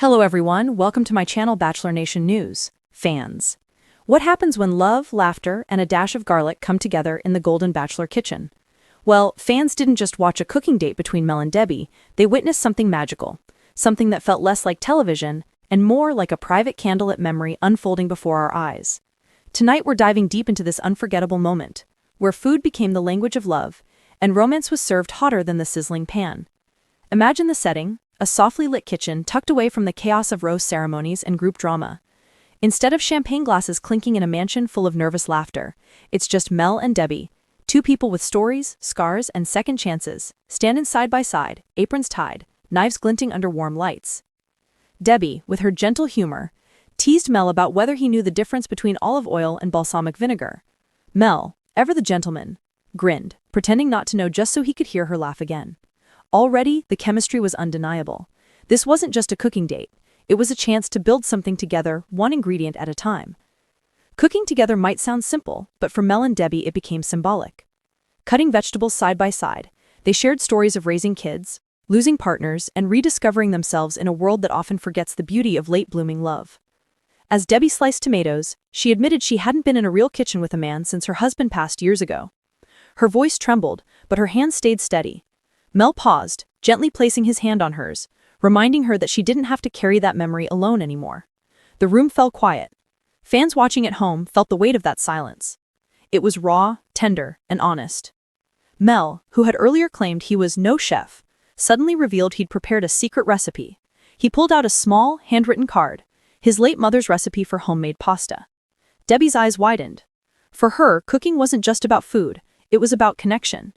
Hello everyone, welcome to my channel Bachelor Nation News. Fans. What happens when love, laughter, and a dash of garlic come together in the Golden Bachelor kitchen? Well, fans didn't just watch a cooking date between Mel and Debbie, they witnessed something magical. Something that felt less like television and more like a private candlelit memory unfolding before our eyes. Tonight we're diving deep into this unforgettable moment, where food became the language of love, and romance was served hotter than the sizzling pan. Imagine the setting. A softly lit kitchen tucked away from the chaos of rose ceremonies and group drama. Instead of champagne glasses clinking in a mansion full of nervous laughter, it's just Mel and Debbie, two people with stories, scars, and second chances, standing side by side, aprons tied, knives glinting under warm lights. Debbie, with her gentle humor, teased Mel about whether he knew the difference between olive oil and balsamic vinegar. Mel, ever the gentleman, grinned, pretending not to know just so he could hear her laugh again. Already, the chemistry was undeniable. This wasn't just a cooking date. It was a chance to build something together, one ingredient at a time. Cooking together might sound simple, but for Mel and Debbie it became symbolic. Cutting vegetables side by side, they shared stories of raising kids, losing partners, and rediscovering themselves in a world that often forgets the beauty of late-blooming love. As Debbie sliced tomatoes, she admitted she hadn't been in a real kitchen with a man since her husband passed years ago. Her voice trembled, but her hands stayed steady. Mel paused, gently placing his hand on hers, reminding her that she didn't have to carry that memory alone anymore. The room fell quiet. Fans watching at home felt the weight of that silence. It was raw, tender, and honest. Mel, who had earlier claimed he was no chef, suddenly revealed he'd prepared a secret recipe. He pulled out a small, handwritten card, his late mother's recipe for homemade pasta. Debbie's eyes widened. For her, cooking wasn't just about food, it was about connection.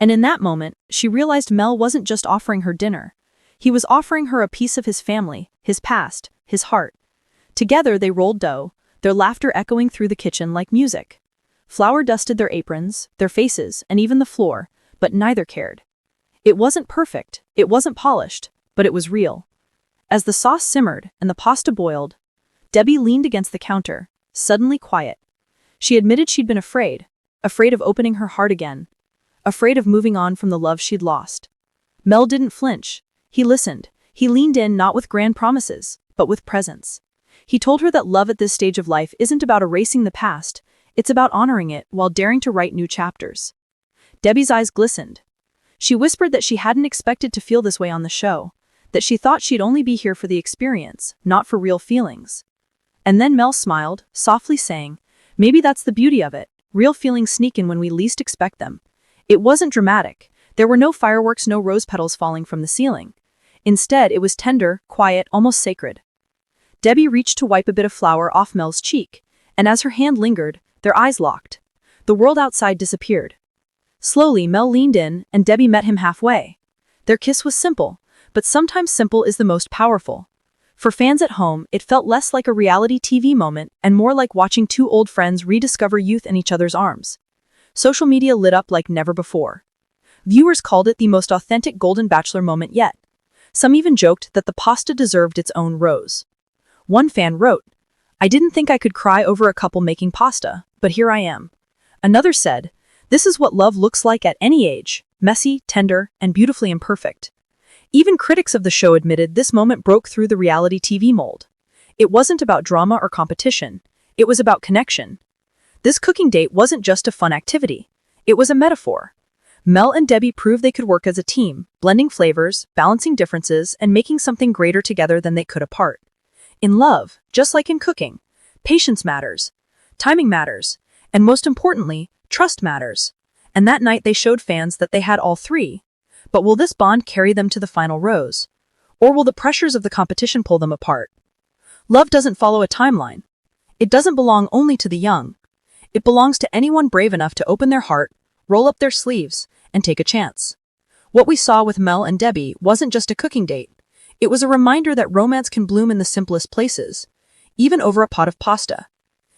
And in that moment, she realized Mel wasn't just offering her dinner. He was offering her a piece of his family, his past, his heart. Together they rolled dough, their laughter echoing through the kitchen like music. Flour dusted their aprons, their faces, and even the floor, but neither cared. It wasn't perfect, it wasn't polished, but it was real. As the sauce simmered and the pasta boiled, Debbie leaned against the counter, suddenly quiet. She admitted she'd been afraid of opening her heart again. Afraid of moving on from the love she'd lost. Mel didn't flinch. He listened. He leaned in not with grand promises, but with presence. He told her that love at this stage of life isn't about erasing the past, it's about honoring it while daring to write new chapters. Debbie's eyes glistened. She whispered that she hadn't expected to feel this way on the show, that she thought she'd only be here for the experience, not for real feelings. And then Mel smiled, softly saying, "Maybe that's the beauty of it. Real feelings sneak in when we least expect them." It wasn't dramatic. There were no fireworks, no rose petals falling from the ceiling. Instead, it was tender, quiet, almost sacred. Debbie reached to wipe a bit of flour off Mel's cheek, and as her hand lingered, their eyes locked. The world outside disappeared. Slowly, Mel leaned in, and Debbie met him halfway. Their kiss was simple, but sometimes simple is the most powerful. For fans at home, it felt less like a reality TV moment and more like watching two old friends rediscover youth in each other's arms. Social media lit up like never before. Viewers called it the most authentic Golden Bachelor moment yet. Some even joked that the pasta deserved its own rose. One fan wrote, "I didn't think I could cry over a couple making pasta, but here I am." Another said, "This is what love looks like at any age, messy, tender, and beautifully imperfect." Even critics of the show admitted this moment broke through the reality TV mold. It wasn't about drama or competition. It was about connection. This cooking date wasn't just a fun activity. It was a metaphor. Mel and Debbie proved they could work as a team, blending flavors, balancing differences, and making something greater together than they could apart. In love, just like in cooking, patience matters, timing matters, and most importantly, trust matters. And that night they showed fans that they had all three. But will this bond carry them to the final rose? Or will the pressures of the competition pull them apart? Love doesn't follow a timeline. It doesn't belong only to the young. It belongs to anyone brave enough to open their heart, roll up their sleeves, and take a chance. What we saw with Mel and Debbie wasn't just a cooking date. It was a reminder that romance can bloom in the simplest places, even over a pot of pasta.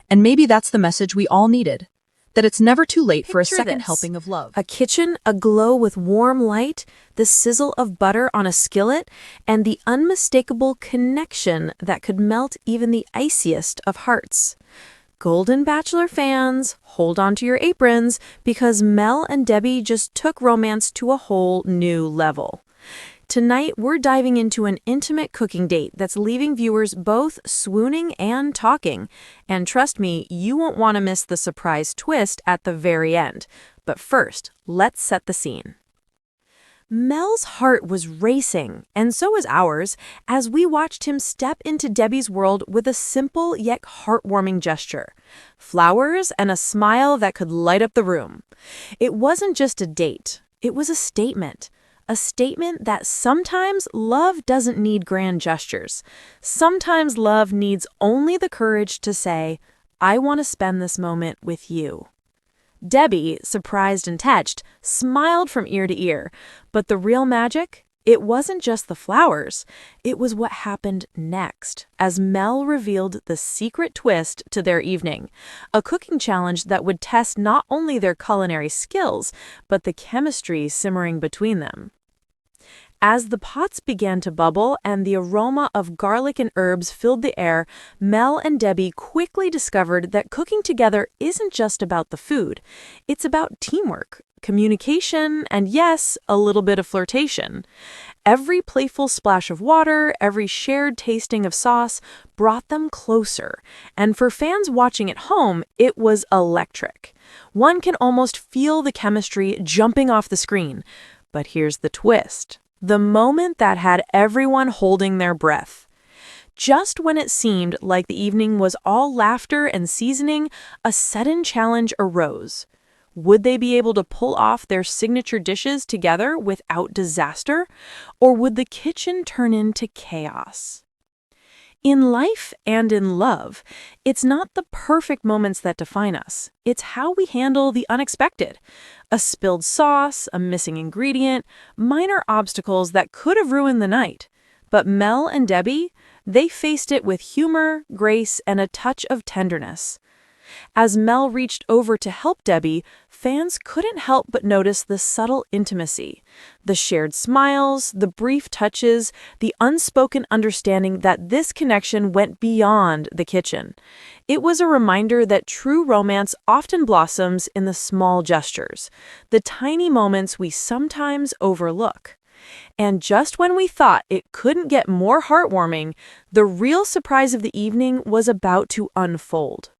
And maybe that's the message we all needed, that it's never too late for a second helping of love. A kitchen aglow with warm light, the sizzle of butter on a skillet, and the unmistakable connection that could melt even the iciest of hearts. Golden Bachelor fans, hold on to your aprons because Mel and Debbie just took romance to a whole new level. Tonight, we're diving into an intimate cooking date that's leaving viewers both swooning and talking. And trust me, you won't want to miss the surprise twist at the very end. But first, let's set the scene. Mel's heart was racing, and so was ours, as we watched him step into Debbie's world with a simple yet heartwarming gesture. Flowers and a smile that could light up the room. It wasn't just a date, it was a statement. A statement that sometimes love doesn't need grand gestures. Sometimes love needs only the courage to say, "I want to spend this moment with you." Debbie, surprised and touched, smiled from ear to ear. But the real magic? It wasn't just the flowers. It was what happened next, as Mel revealed the secret twist to their evening. A cooking challenge that would test not only their culinary skills, but the chemistry simmering between them. As the pots began to bubble and the aroma of garlic and herbs filled the air, Mel and Debbie quickly discovered that cooking together isn't just about the food. It's about teamwork, communication, and yes, a little bit of flirtation. Every playful splash of water, every shared tasting of sauce brought them closer. And for fans watching at home, it was electric. One can almost feel the chemistry jumping off the screen. But here's the twist. The moment that had everyone holding their breath. Just when it seemed like the evening was all laughter and seasoning, a sudden challenge arose. Would they be able to pull off their signature dishes together without disaster? Or would the kitchen turn into chaos? In life and in love, it's not the perfect moments that define us. It's how we handle the unexpected. A spilled sauce, a missing ingredient, minor obstacles that could have ruined the night. But Mel and Debbie, they faced it with humor, grace, and a touch of tenderness. As Mel reached over to help Debbie, fans couldn't help but notice the subtle intimacy. The shared smiles, the brief touches, the unspoken understanding that this connection went beyond the kitchen. It was a reminder that true romance often blossoms in the small gestures, the tiny moments we sometimes overlook. And just when we thought it couldn't get more heartwarming, the real surprise of the evening was about to unfold.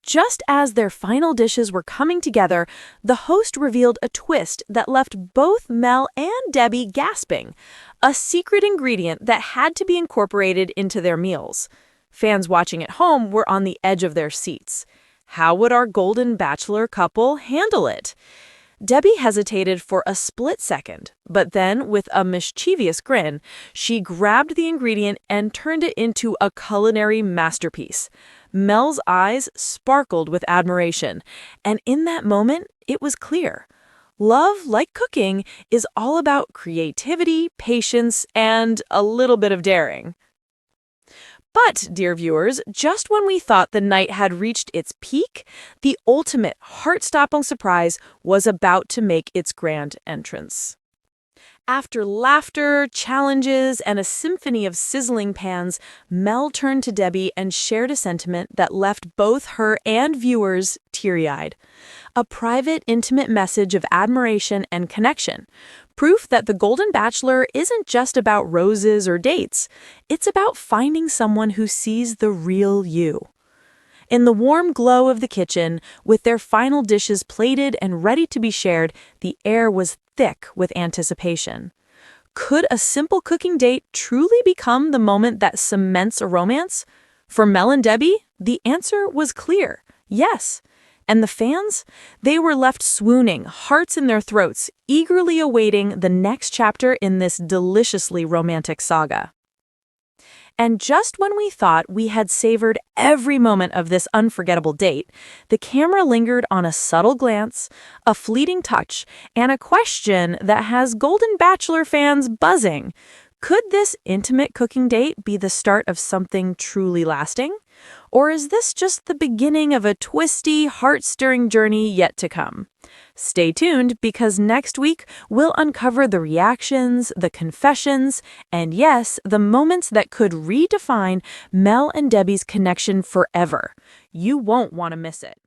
Just as their final dishes were coming together, the host revealed a twist that left both Mel and Debbie gasping, a secret ingredient that had to be incorporated into their meals. Fans watching at home were on the edge of their seats. How would our golden bachelor couple handle it? Debbie hesitated for a split second, but then, with a mischievous grin, she grabbed the ingredient and turned it into a culinary masterpiece. Mel's eyes sparkled with admiration, and in that moment, it was clear. Love, like cooking, is all about creativity, patience, and a little bit of daring. But, dear viewers, just when we thought the night had reached its peak, the ultimate heart-stopping surprise was about to make its grand entrance. After laughter, challenges, and a symphony of sizzling pans, Mel turned to Debbie and shared a sentiment that left both her and viewers teary-eyed. A private, intimate message of admiration and connection. Proof that the Golden Bachelor isn't just about roses or dates. It's about finding someone who sees the real you. In the warm glow of the kitchen, with their final dishes plated and ready to be shared, the air was thick with anticipation. Could a simple cooking date truly become the moment that cements a romance? For Mel and Debbie, the answer was clear, yes. And the fans? They were left swooning, hearts in their throats, eagerly awaiting the next chapter in this deliciously romantic saga. And just when we thought we had savored every moment of this unforgettable date, the camera lingered on a subtle glance, a fleeting touch, and a question that has Golden Bachelor fans buzzing. Could this intimate cooking date be the start of something truly lasting? Or is this just the beginning of a twisty, heart-stirring journey yet to come? Stay tuned, because next week we'll uncover the reactions, the confessions, and yes, the moments that could redefine Mel and Debbie's connection forever. You won't want to miss it.